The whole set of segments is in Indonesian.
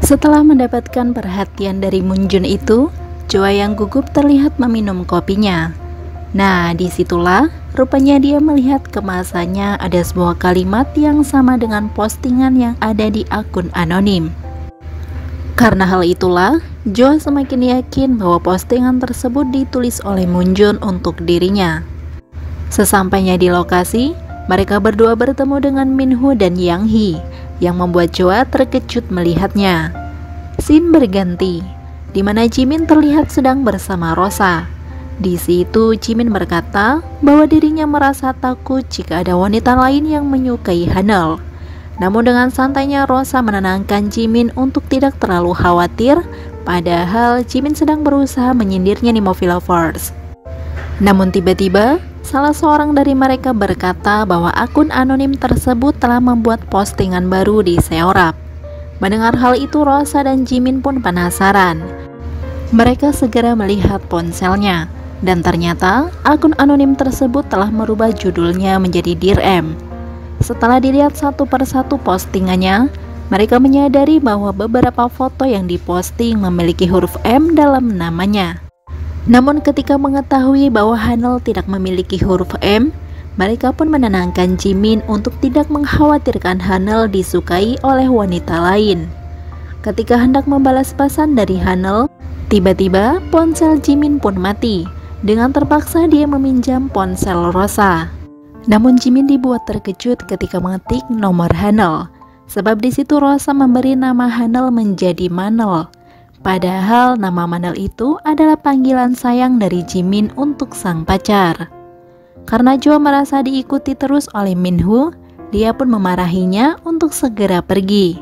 Setelah mendapatkan perhatian dari Moonjun itu, Joa yang gugup terlihat meminum kopinya. Nah, disitulah rupanya dia melihat kemasannya ada sebuah kalimat yang sama dengan postingan yang ada di akun anonim. Karena hal itulah, Joa semakin yakin bahwa postingan tersebut ditulis oleh Moonjun untuk dirinya. Sesampainya di lokasi, mereka berdua bertemu dengan Minho dan Yang Hee, yang membuat Joa terkejut melihatnya. Scene berganti, di mana Jimin terlihat sedang bersama Rosa. Di situ Jimin berkata bahwa dirinya merasa takut jika ada wanita lain yang menyukai Hanul. Namun dengan santainya Rosa menenangkan Jimin untuk tidak terlalu khawatir, padahal Jimin sedang berusaha menyindirnya di Movie Lovers. Namun tiba-tiba salah seorang dari mereka berkata bahwa akun anonim tersebut telah membuat postingan baru di Seorap. Mendengar hal itu Rosa dan Jimin pun penasaran. Mereka segera melihat ponselnya. Dan ternyata akun anonim tersebut telah merubah judulnya menjadi Dear M. Setelah dilihat satu persatu postingannya, mereka menyadari bahwa beberapa foto yang diposting memiliki huruf M dalam namanya. Namun ketika mengetahui bahwa Hanul tidak memiliki huruf M, mereka pun menenangkan Jimin untuk tidak mengkhawatirkan Hanul disukai oleh wanita lain. Ketika hendak membalas pesan dari Hanul, tiba-tiba ponsel Jimin pun mati. Dengan terpaksa dia meminjam ponsel Rosa. Namun Jimin dibuat terkejut ketika mengetik nomor Hanul, sebab di situ Rosa memberi nama Hanul menjadi Manul. Padahal nama Manul itu adalah panggilan sayang dari Jimin untuk sang pacar. Karena Joa merasa diikuti terus oleh Minho, dia pun memarahinya untuk segera pergi.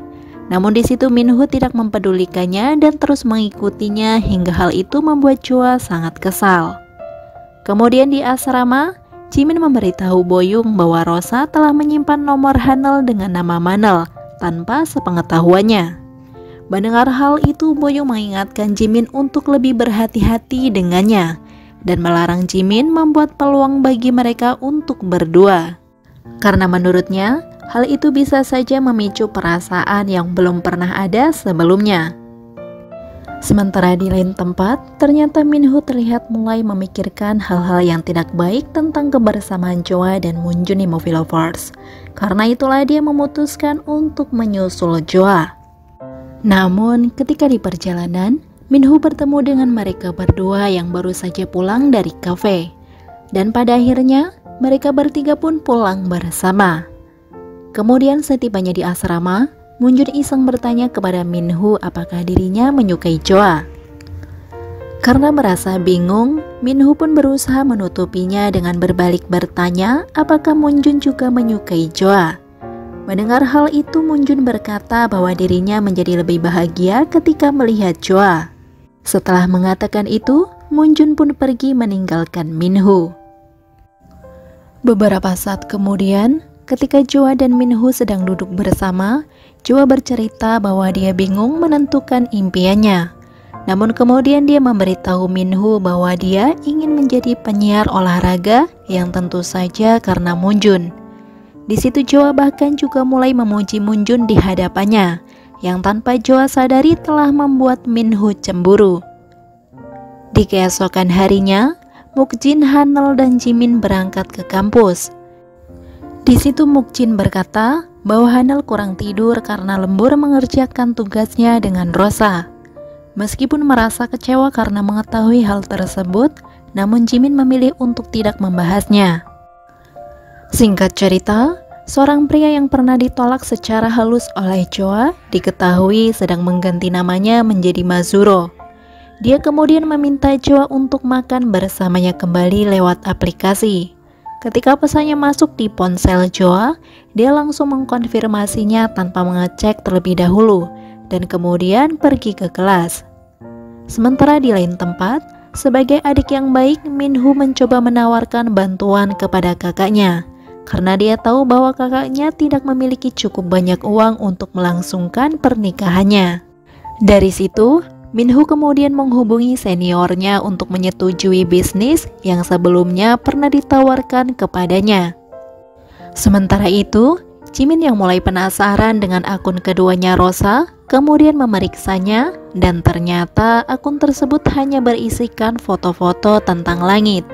Namun di situ Minho tidak mempedulikannya dan terus mengikutinya hingga hal itu membuat Joa sangat kesal. Kemudian di asrama, Jimin memberitahu Boyoung bahwa Rosa telah menyimpan nomor Hanul dengan nama Manul tanpa sepengetahuannya. Mendengar hal itu, Boyoung mengingatkan Jimin untuk lebih berhati-hati dengannya dan melarang Jimin membuat peluang bagi mereka untuk berdua. Karena menurutnya, hal itu bisa saja memicu perasaan yang belum pernah ada sebelumnya. Sementara di lain tempat, ternyata Minho terlihat mulai memikirkan hal-hal yang tidak baik tentang kebersamaan Joa dan Moonjun di Movie Lovers. Karena itulah dia memutuskan untuk menyusul Joa. Namun ketika di perjalanan, Minho bertemu dengan mereka berdua yang baru saja pulang dari kafe. Dan pada akhirnya, mereka bertiga pun pulang bersama. Kemudian setibanya di asrama, Moonjun iseng bertanya kepada Minho apakah dirinya menyukai Joa. Karena merasa bingung, Minho pun berusaha menutupinya dengan berbalik bertanya apakah Moonjun juga menyukai Joa. Mendengar hal itu, Moonjun berkata bahwa dirinya menjadi lebih bahagia ketika melihat Joa. Setelah mengatakan itu, Moonjun pun pergi meninggalkan Minho. Beberapa saat kemudian, ketika Joa dan Minho sedang duduk bersama, Joa bercerita bahwa dia bingung menentukan impiannya. Namun kemudian dia memberitahu Minho bahwa dia ingin menjadi penyiar olahraga yang tentu saja karena Moonjun. Di situ Joa bahkan juga mulai memuji Moonjun di hadapannya, yang tanpa Joa sadari telah membuat Minho cemburu. Di keesokan harinya, Mookjin, Hanul, dan Jimin berangkat ke kampus. Di situ Mookjin berkata bahwa Hanul kurang tidur karena lembur mengerjakan tugasnya dengan Rosa. Meskipun merasa kecewa karena mengetahui hal tersebut, namun Jimin memilih untuk tidak membahasnya. Singkat cerita, seorang pria yang pernah ditolak secara halus oleh Joa diketahui sedang mengganti namanya menjadi Mazuro. Dia kemudian meminta Joa untuk makan bersamanya kembali lewat aplikasi. Ketika pesannya masuk di ponsel Joa, dia langsung mengkonfirmasinya tanpa mengecek terlebih dahulu dan kemudian pergi ke kelas. Sementara di lain tempat, sebagai adik yang baik, Minho mencoba menawarkan bantuan kepada kakaknya karena dia tahu bahwa kakaknya tidak memiliki cukup banyak uang untuk melangsungkan pernikahannya. Dari situ, Minho kemudian menghubungi seniornya untuk menyetujui bisnis yang sebelumnya pernah ditawarkan kepadanya. Sementara itu, Jimin yang mulai penasaran dengan akun keduanya Rosa, kemudian memeriksanya, dan ternyata akun tersebut hanya berisikan foto-foto tentang langit.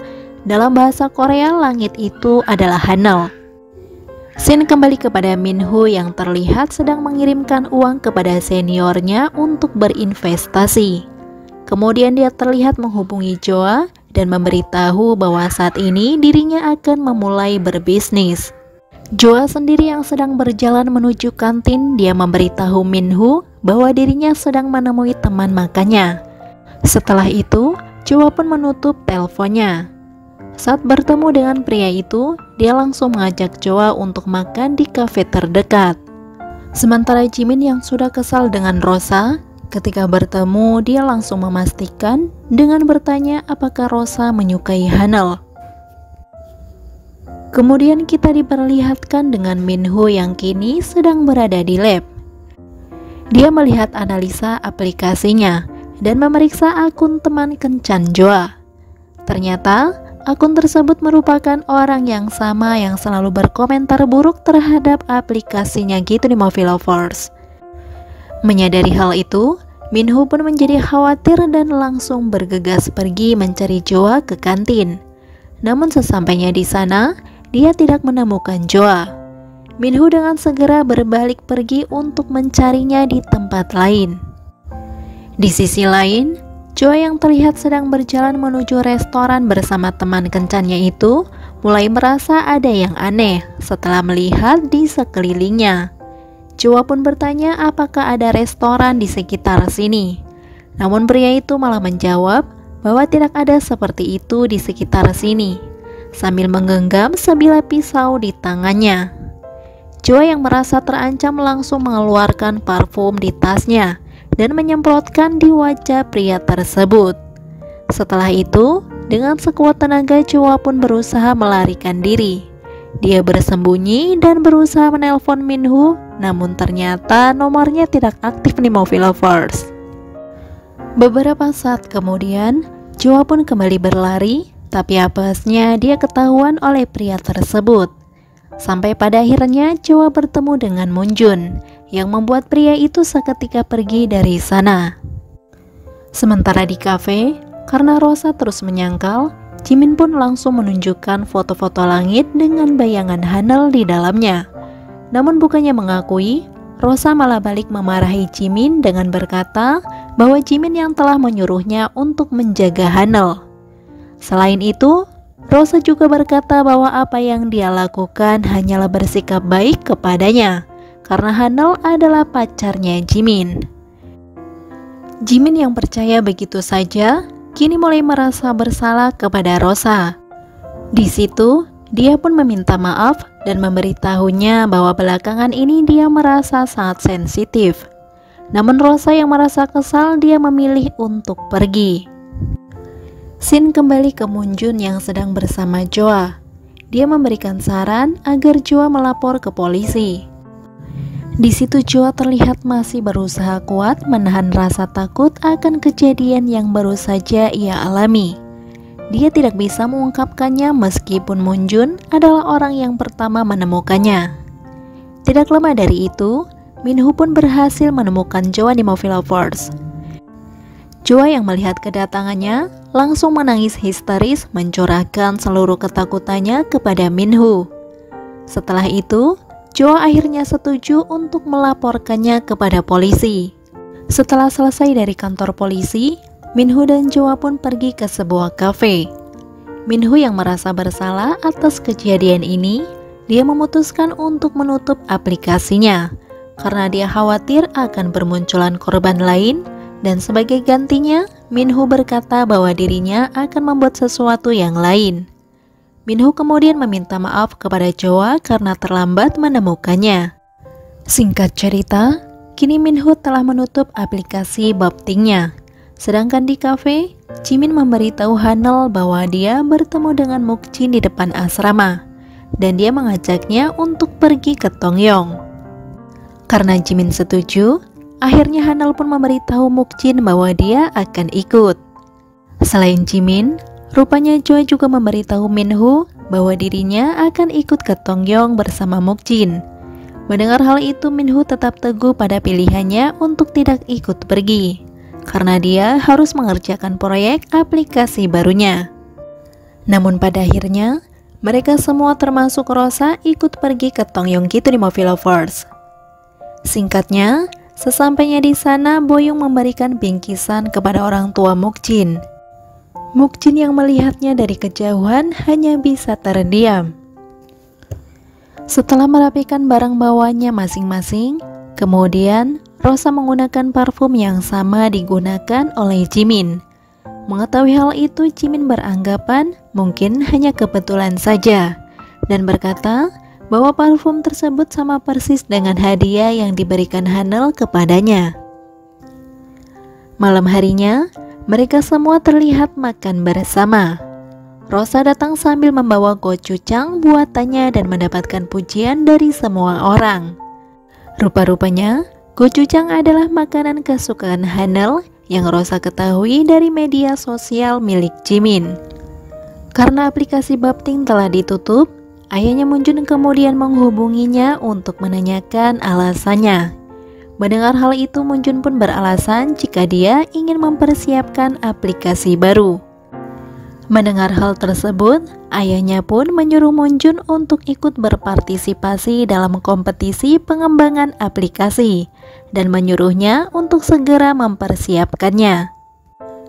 Dalam bahasa Korea, langit itu adalah Haneul. Scene kembali kepada Minho yang terlihat sedang mengirimkan uang kepada seniornya untuk berinvestasi. Kemudian dia terlihat menghubungi Joa dan memberitahu bahwa saat ini dirinya akan memulai berbisnis. Joa sendiri yang sedang berjalan menuju kantin, dia memberitahu Minho bahwa dirinya sedang menemui teman makannya. Setelah itu, Joa pun menutup teleponnya. Saat bertemu dengan pria itu, dia langsung mengajak Joa untuk makan di kafe terdekat. Sementara Jimin yang sudah kesal dengan Rosa, ketika bertemu dia langsung memastikan dengan bertanya apakah Rosa menyukai Haneul. Kemudian kita diperlihatkan dengan Minho yang kini sedang berada di lab. Dia melihat analisa aplikasinya dan memeriksa akun teman kencan Joa. Ternyata akun tersebut merupakan orang yang sama yang selalu berkomentar buruk terhadap aplikasinya gitu di Movie Lovers. Menyadari hal itu, Minho pun menjadi khawatir dan langsung bergegas pergi mencari Joa ke kantin. Namun sesampainya di sana, dia tidak menemukan Joa. Minho dengan segera berbalik pergi untuk mencarinya di tempat lain. Di sisi lain, Joa yang terlihat sedang berjalan menuju restoran bersama teman kencannya itu mulai merasa ada yang aneh setelah melihat di sekelilingnya. Joa pun bertanya apakah ada restoran di sekitar sini. Namun pria itu malah menjawab bahwa tidak ada seperti itu di sekitar sini, sambil menggenggam sebilah pisau di tangannya. Joa yang merasa terancam langsung mengeluarkan parfum di tasnya dan menyemprotkan di wajah pria tersebut. Setelah itu, dengan sekuat tenaga Joa pun berusaha melarikan diri. Dia bersembunyi dan berusaha menelpon Minho, namun ternyata nomornya tidak aktif di Movie Lovers. Beberapa saat kemudian, Joa pun kembali berlari, tapi apesnya dia ketahuan oleh pria tersebut. Sampai pada akhirnya Joa bertemu dengan Moonjun, yang membuat pria itu seketika pergi dari sana. Sementara di kafe, karena Rosa terus menyangkal, Jimin pun langsung menunjukkan foto-foto langit dengan bayangan Haneul di dalamnya. Namun bukannya mengakui, Rosa malah balik memarahi Jimin dengan berkata bahwa Jimin yang telah menyuruhnya untuk menjaga Haneul. Selain itu, Rosa juga berkata bahwa apa yang dia lakukan hanyalah bersikap baik kepadanya, karena Haneul adalah pacarnya Jimin. Jimin yang percaya begitu saja, kini mulai merasa bersalah kepada Rosa. Di situ, dia pun meminta maaf dan memberitahunya bahwa belakangan ini dia merasa sangat sensitif. Namun Rosa yang merasa kesal, dia memilih untuk pergi. Scene kembali ke Moonjun yang sedang bersama Joa. Dia memberikan saran agar Joa melapor ke polisi. Di situ Joa terlihat masih berusaha kuat menahan rasa takut akan kejadian yang baru saja ia alami. Dia tidak bisa mengungkapkannya meskipun Moonjun adalah orang yang pertama menemukannya. Tidak lama dari itu, Minho pun berhasil menemukan Joa di Movie Lovers. Joa yang melihat kedatangannya langsung menangis histeris mencurahkan seluruh ketakutannya kepada Minho. Setelah itu, Joa akhirnya setuju untuk melaporkannya kepada polisi. Setelah selesai dari kantor polisi, Minho dan Joa pun pergi ke sebuah kafe. Minho yang merasa bersalah atas kejadian ini, dia memutuskan untuk menutup aplikasinya karena dia khawatir akan bermunculan korban lain. Dan sebagai gantinya, Minho berkata bahwa dirinya akan membuat sesuatu yang lain. Minho kemudian meminta maaf kepada Joa karena terlambat menemukannya. Singkat cerita, kini Minho telah menutup aplikasi Baptingnya. Sedangkan di kafe, Jimin memberitahu Haneul bahwa dia bertemu dengan Mukjin di depan asrama, dan dia mengajaknya untuk pergi ke Tongyong. Karena Jimin setuju, akhirnya Haneul pun memberitahu Mukjin bahwa dia akan ikut. Selain Jimin, rupanya Joa juga memberitahu Minho bahwa dirinya akan ikut ke Tongyong bersama Mukjin. Mendengar hal itu, Minho tetap teguh pada pilihannya untuk tidak ikut pergi, karena dia harus mengerjakan proyek aplikasi barunya. Namun pada akhirnya, mereka semua termasuk Rosa ikut pergi ke Tongyonggi to the Movie Lovers. Singkatnya, sesampainya di sana, Boyoung memberikan bingkisan kepada orang tua Mukjin. Mukjin yang melihatnya dari kejauhan hanya bisa terdiam. Setelah merapikan barang bawaannya masing-masing, kemudian Rosa menggunakan parfum yang sama digunakan oleh Jimin. Mengetahui hal itu, Jimin beranggapan mungkin hanya kebetulan saja dan berkata bahwa parfum tersebut sama persis dengan hadiah yang diberikan Hanel kepadanya. Malam harinya, mereka semua terlihat makan bersama. Rosa datang sambil membawa gochujang buatannya dan mendapatkan pujian dari semua orang. Rupa-rupanya, gochujang adalah makanan kesukaan Hanel yang Rosa ketahui dari media sosial milik Jimin. Karena aplikasi Bapting telah ditutup, ayahnya Moonjun kemudian menghubunginya untuk menanyakan alasannya. Mendengar hal itu, Moonjun pun beralasan jika dia ingin mempersiapkan aplikasi baru. Mendengar hal tersebut, ayahnya pun menyuruh Moonjun untuk ikut berpartisipasi dalam kompetisi pengembangan aplikasi dan menyuruhnya untuk segera mempersiapkannya.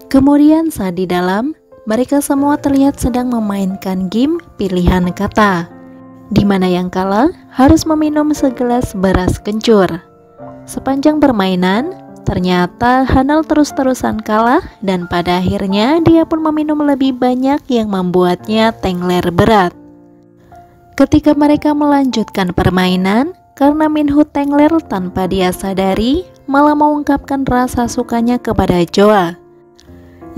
Kemudian saat di dalam, mereka semua terlihat sedang memainkan game pilihan kata, di mana yang kalah harus meminum segelas beras kencur. Sepanjang permainan, ternyata Hanel terus-terusan kalah dan pada akhirnya dia pun meminum lebih banyak yang membuatnya tengler berat. Ketika mereka melanjutkan permainan, karena Minho tengler tanpa dia sadari, malah mengungkapkan rasa sukanya kepada Joa.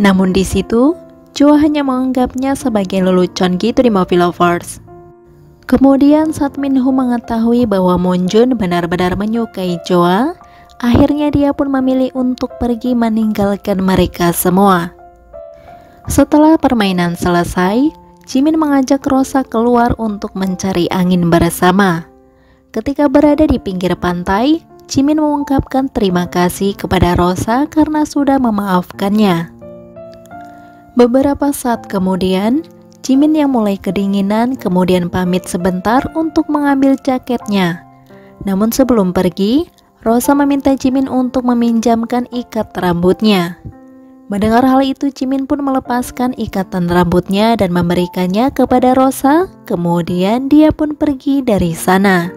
Namun di situ, Joa hanya menganggapnya sebagai lelucon gitu di Movie Lovers. Kemudian saat Minho mengetahui bahwa Moonjun benar-benar menyukai Joa, akhirnya dia pun memilih untuk pergi meninggalkan mereka semua. Setelah permainan selesai, Jimin mengajak Rosa keluar untuk mencari angin bersama. Ketika berada di pinggir pantai, Jimin mengungkapkan terima kasih kepada Rosa karena sudah memaafkannya. Beberapa saat kemudian, Jimin yang mulai kedinginan kemudian pamit sebentar untuk mengambil jaketnya. Namun sebelum pergi, Rosa meminta Jimin untuk meminjamkan ikat rambutnya. Mendengar hal itu, Jimin pun melepaskan ikatan rambutnya dan memberikannya kepada Rosa. Kemudian dia pun pergi dari sana.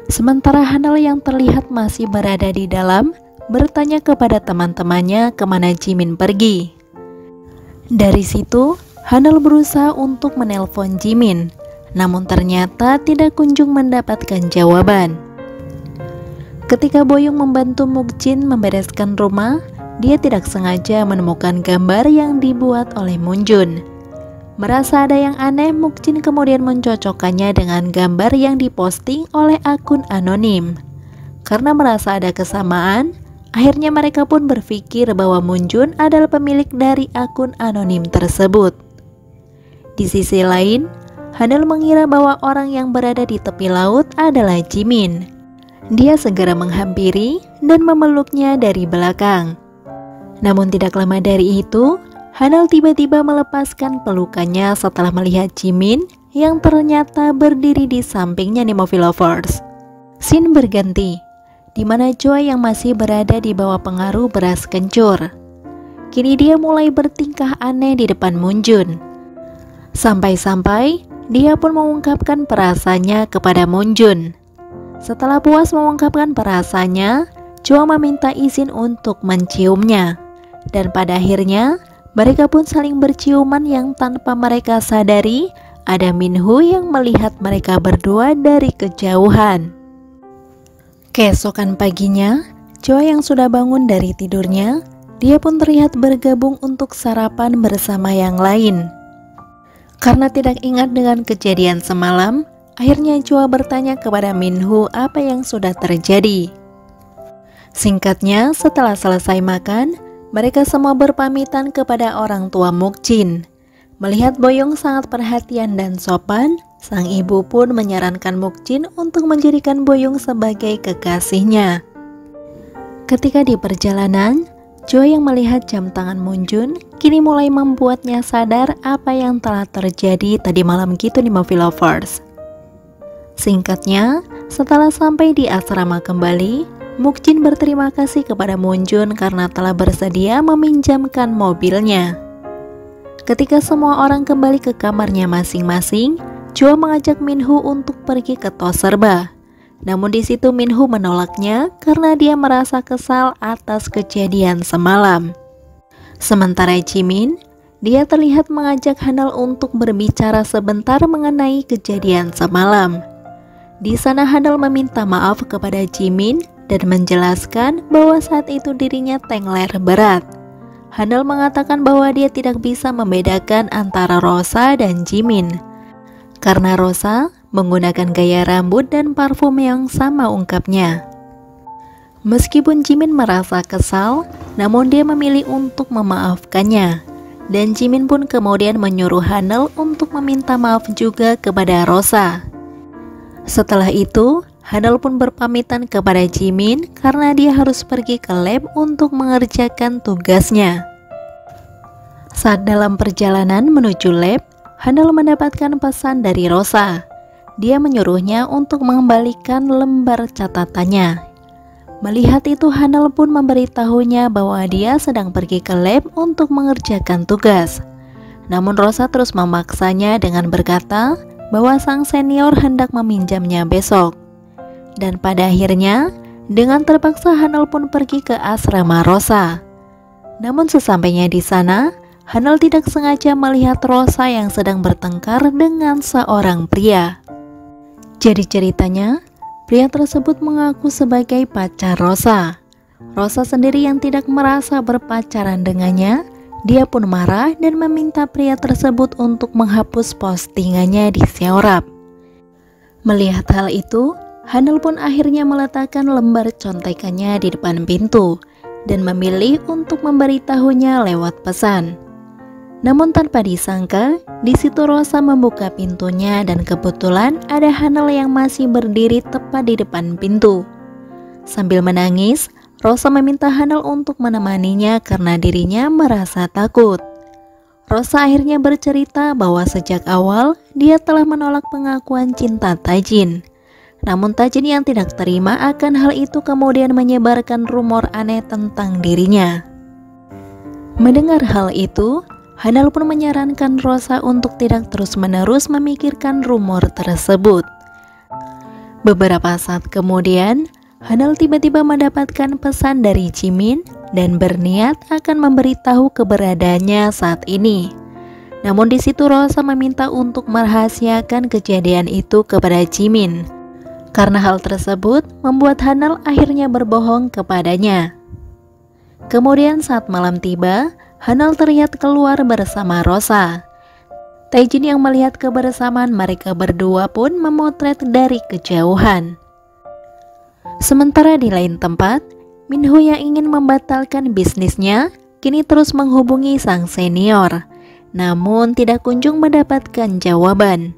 Sementara Hanel yang terlihat masih berada di dalam, bertanya kepada teman-temannya kemana Jimin pergi. Dari situ, Hanel berusaha untuk menelpon Jimin, namun ternyata tidak kunjung mendapatkan jawaban. Ketika Boyoung membantu Mukjin membereskan rumah, dia tidak sengaja menemukan gambar yang dibuat oleh Moonjun. Merasa ada yang aneh, Mukjin kemudian mencocokkannya dengan gambar yang diposting oleh akun anonim. Karena merasa ada kesamaan, akhirnya mereka pun berpikir bahwa Moonjun adalah pemilik dari akun anonim tersebut. Di sisi lain, Hanel mengira bahwa orang yang berada di tepi laut adalah Jimin. Dia segera menghampiri dan memeluknya dari belakang. Namun tidak lama dari itu, Hanel tiba-tiba melepaskan pelukannya setelah melihat Jimin yang ternyata berdiri di sampingnya di Movie Lovers. Scene berganti, di mana Joa yang masih berada di bawah pengaruh beras kencur. Kini dia mulai bertingkah aneh di depan Moonjun. Sampai-sampai dia pun mengungkapkan perasaannya kepada Moonjun. Setelah puas mengungkapkan perasaannya, Joa meminta izin untuk menciumnya. Dan pada akhirnya, mereka pun saling berciuman yang tanpa mereka sadari, ada Minho yang melihat mereka berdua dari kejauhan. Keesokan paginya, Joa yang sudah bangun dari tidurnya, dia pun terlihat bergabung untuk sarapan bersama yang lain. Karena tidak ingat dengan kejadian semalam, akhirnya Joa bertanya kepada Minho apa yang sudah terjadi. Singkatnya, setelah selesai makan, mereka semua berpamitan kepada orang tua Mukjin. Melihat Boyoung sangat perhatian dan sopan, Sang ibu pun menyarankan Mukjin untuk menjadikan Boyong sebagai kekasihnya. Ketika di perjalanan, Jo yang melihat jam tangan Moonjun kini mulai membuatnya sadar apa yang telah terjadi tadi malam gitu nih Movie Lovers. Singkatnya, setelah sampai di asrama kembali, Mukjin berterima kasih kepada Moonjun karena telah bersedia meminjamkan mobilnya. Ketika semua orang kembali ke kamarnya masing-masing, Jo mengajak Minho untuk pergi ke Toserba. Namun di situ Minho menolaknya karena dia merasa kesal atas kejadian semalam. Sementara Jimin, dia terlihat mengajak Hanal untuk berbicara sebentar mengenai kejadian semalam. Di sana Hanal meminta maaf kepada Jimin dan menjelaskan bahwa saat itu dirinya tengler berat. Hanal mengatakan bahwa dia tidak bisa membedakan antara Rosa dan Jimin karena Rosa menggunakan gaya rambut dan parfum yang sama, ungkapnya. Meskipun Jimin merasa kesal, namun dia memilih untuk memaafkannya. Dan Jimin pun kemudian menyuruh Hanal untuk meminta maaf juga kepada Rosa. Setelah itu, Hanal pun berpamitan kepada Jimin karena dia harus pergi ke lab untuk mengerjakan tugasnya. Saat dalam perjalanan menuju lab, Hanal mendapatkan pesan dari Rosa. Dia menyuruhnya untuk mengembalikan lembar catatannya. Melihat itu, Hanal pun memberitahunya bahwa dia sedang pergi ke lab untuk mengerjakan tugas. Namun Rosa terus memaksanya dengan berkata bahwa sang senior hendak meminjamnya besok. Dan pada akhirnya, dengan terpaksa Hanal pun pergi ke asrama Rosa. Namun sesampainya di sana, Hanal tidak sengaja melihat Rosa yang sedang bertengkar dengan seorang pria. Jadi ceritanya, pria tersebut mengaku sebagai pacar Rosa. Rosa sendiri yang tidak merasa berpacaran dengannya, dia pun marah dan meminta pria tersebut untuk menghapus postingannya di Seorap. Melihat hal itu, Hanal pun akhirnya meletakkan lembar contekannya di depan pintu dan memilih untuk memberitahunya lewat pesan. Namun tanpa disangka, di situ Rosa membuka pintunya dan kebetulan ada Hanal yang masih berdiri tepat di depan pintu. Sambil menangis, Rosa meminta Hanal untuk menemaninya karena dirinya merasa takut. Rosa akhirnya bercerita bahwa sejak awal dia telah menolak pengakuan cinta Taejin. Namun Taejin yang tidak terima akan hal itu kemudian menyebarkan rumor aneh tentang dirinya. Mendengar hal itu, Hanal pun menyarankan Rosa untuk tidak terus-menerus memikirkan rumor tersebut. Beberapa saat kemudian, Hanal tiba-tiba mendapatkan pesan dari Jimin dan berniat akan memberitahu keberadaannya saat ini. Namun di situ Rosa meminta untuk merahasiakan kejadian itu kepada Jimin. Karena hal tersebut membuat Hanal akhirnya berbohong kepadanya. Kemudian saat malam tiba, Hanal terlihat keluar bersama Rosa. Taejin yang melihat kebersamaan mereka berdua pun memotret dari kejauhan. Sementara di lain tempat, Minho yang ingin membatalkan bisnisnya kini terus menghubungi sang senior, namun tidak kunjung mendapatkan jawaban.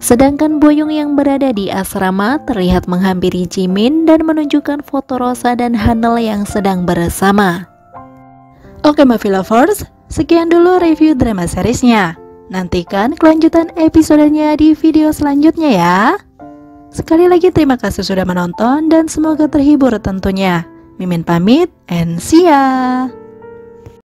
Sedangkan Boyong yang berada di asrama terlihat menghampiri Jimin dan menunjukkan foto Rosa dan Hanal yang sedang bersama. Oke Movie Lovers, sekian dulu review drama seriesnya. Nantikan kelanjutan episodenya di video selanjutnya ya. Sekali lagi terima kasih sudah menonton dan semoga terhibur tentunya. Mimin pamit and see ya.